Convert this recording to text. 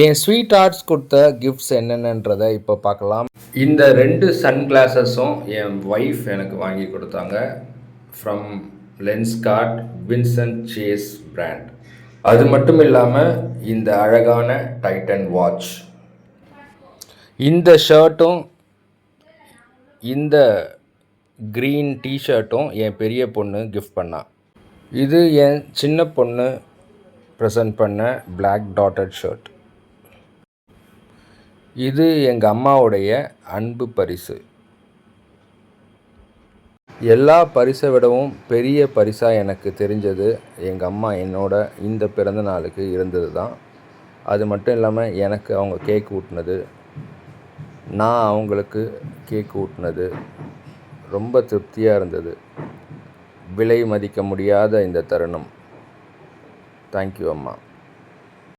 என் sweet arts கொடுத்த gifts என்னென்னன்றதை இப்போ பார்க்கலாம். இந்த 2 சன்கிளாஸஸும் என் ஒய்ஃப் எனக்கு வாங்கி கொடுத்தாங்க. From Lenskart Vincent Chase brand. அது மட்டும் இல்லாமல் இந்த அழகான டைட்டன் வாட்ச், இந்த ஷர்ட்டும் இந்த க்ரீன் டிஷர்ட்டும் என் பெரிய பொண்ணு கிஃப்ட் பண்ணா. இது என் சின்ன பொண்ணு ப்ரெசன்ட் பண்ண பிளாக் டாட்டட் ஷர்ட். இது எங்கள் அம்மாவுடைய அன்பு பரிசு. எல்லா பரிசை விடவும் பெரிய பரிசாக எனக்கு தெரிஞ்சது எங்கள் அம்மா என்னோட இந்த பிறந்த நாளுக்கு இருந்தது தான். அது மட்டும் இல்லாமல் எனக்கு அவங்க கேக் ஊட்டினது, நான் அவங்களுக்கு கேக் ஊட்டினது ரொம்ப திருப்தியாக இருந்தது. விலை மதிக்க முடியாத இந்த தருணம். தேங்க்யூ அம்மா.